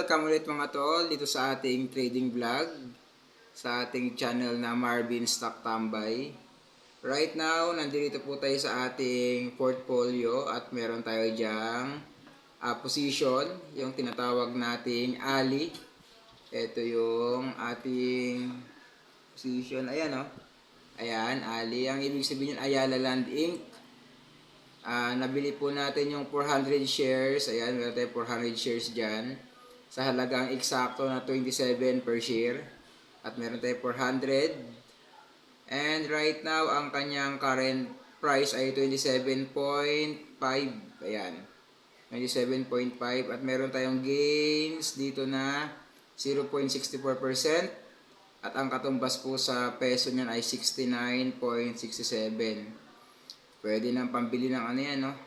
Welcome ulit mga tol dito sa ating trading vlog sa ating channel na Marvin Stock Tambay. Right now, nandito po tayo sa ating portfolio at meron tayo diyang position, yung tinatawag nating Ali. Ito yung ating position. Ayan o. Ayan, Ali. Ang ibig sabihin yun, Ayala Land Inc. Nabili po natin yung 400 shares. Ayan, meron tayo 400 shares dyan. Sa halagang eksakto na 27 per share. At meron tayo 400. And right now, ang kanyang current price ay 27.5. Ayan. 27.5. At meron tayong gains dito na 0.64%. At ang katumbas po sa peso niyan ay 69.67. Pwede nang pambili ng ano yan, no?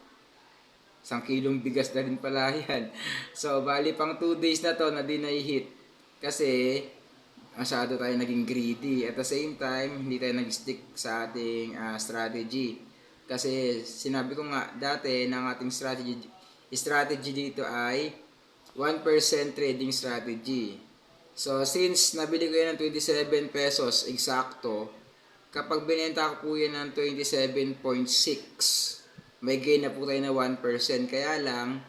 1 kilong bigas na rin pala yan. So, bali pang 2 days na to na di na-hit. Kasi, masyado tayo naging greedy. At the same time, hindi tayo nag-stick sa ating strategy. Kasi, sinabi ko nga, dati ng ating strategy dito ay 1% trading strategy. So, since nabili ko yan ng 27 pesos, eksakto, kapag binenta ko po yan ng 27.6, may gain na po tayo na 1%. Kaya lang,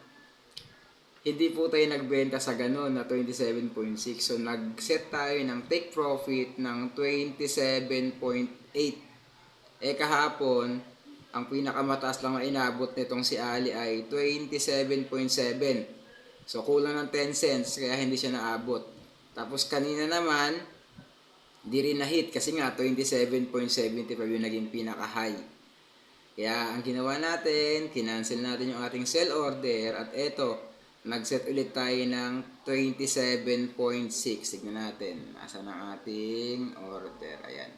hindi po tayo nagbenta sa ganun na 27.6. So, nag-set tayo ng take profit ng 27.8. Kahapon, ang pinakamataas lang na inabot nitong si Ali ay 27.7. So, kulang ng 10 cents, kaya hindi siya naabot. Tapos, kanina naman, di rin na-hit kasi nga 27.75 yung naging pinaka-high. Kaya ang ginawa natin, kinancel natin yung ating sell order at eto, nag-set ulit tayo ng 27.6. Tignan natin, asan ang ating order. Ayan.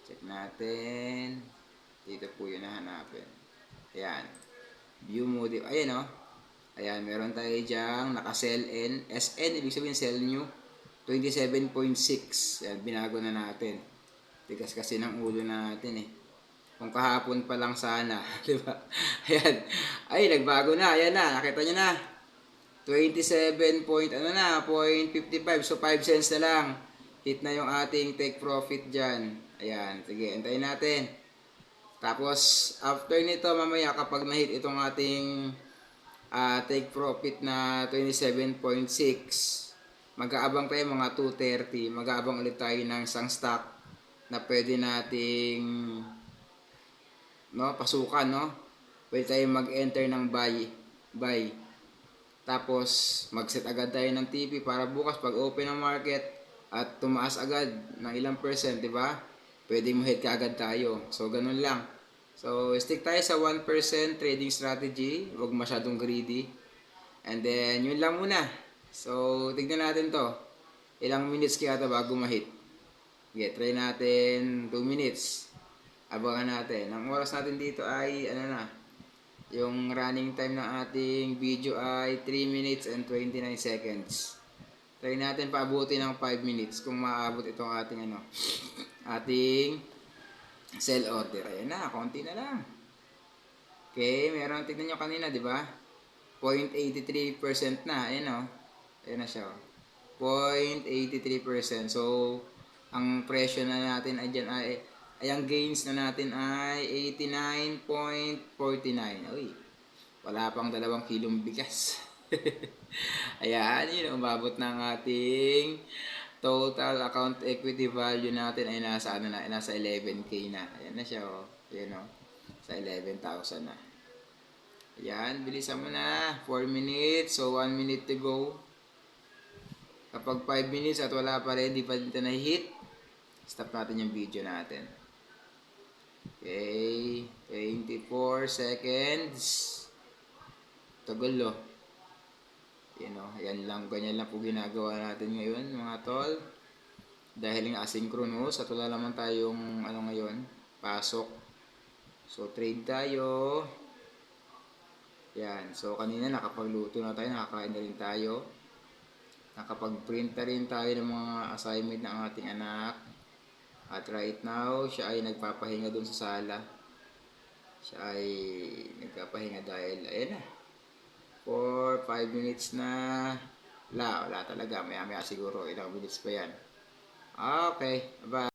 Check natin. Dito po yun nahanapin. Ayan. View mode. Ayan o. Ayan, meron tayo dyang naka-sell in. SN, ibig sabihin sell new. 27.6. Ayan, binago na natin. Tigas kasi ng ulo natin eh. Kung kahapon pa lang sana, di ba? Ayan. Ay, nagbago na. Ayan na, nakita nyo na. 27 point, ano na, 0.55. So, 5 cents na lang. Hit na yung ating take profit dyan. Ayan, sige, antayin natin. Tapos, after nito, mamaya kapag na-hit itong ating take profit na 27.6, mag-aabang tayo mga 2.30. Mag-aabang ulit tayo ng isang stock na pwede nating pasukan, no? Pwede tayo mag-enter ng buy. Tapos, mag-set agad tayo ng TP para bukas pag open ng market at tumaas agad ng ilang percent, di ba? Pwede mo hit kaagad tayo. So, ganun lang. So, stick tayo sa 1% trading strategy. Huwag masyadong greedy. And then, yun lang muna. So, tignan natin to. Ilang minutes kaya ito bago ma-hit. Okay, try natin 2 minutes. Abangan natin. Ang oras natin dito ay, yung running time ng ating video ay 3 minutes and 29 seconds. Try natin paabutin ng 5 minutes kung maabot itong ating ating sell order. Ayan na, konti na lang. Okay, meron, tignan nyo kanina, di ba? 0.83% na. Ayan o. Ayan na siya o. 0.83%. So, ang presyo na natin ay dyan ay ang gains na natin ay 89.49. Uy, wala pang 2 kilong bigas. Ayan, yun, umabot ng ating total account equity value natin ay nasa, nasa 11K na. Ayan na siya, oh. Ayan, oh. Sa 11,000 na. Ayan, bilisan mo na. 4 minutes, so 1 minute to go. Kapag 5 minutes at wala pa rin, di pa dito na hit, stop natin yung video natin. Okay, 24 seconds. Tagal, oh. Ayan lang, ganyan lang po ginagawa natin ngayon, mga tol. Dahil nga asynchronous at wala naman tayong ngayon, pasok. So, trade tayo. Yan, so kanina nakapagluto na tayo, nakakain na rin tayo. Nakapag-print na rin tayo ng mga assignment ng ating anak. At right now, siya ay nagpapahinga dun sa sala. Siya ay nagpapahinga dahil, ayan na. For 5 minutes na. Wala talaga. Maya maya siguro. Ilang minutes pa yan. Okay. Bye.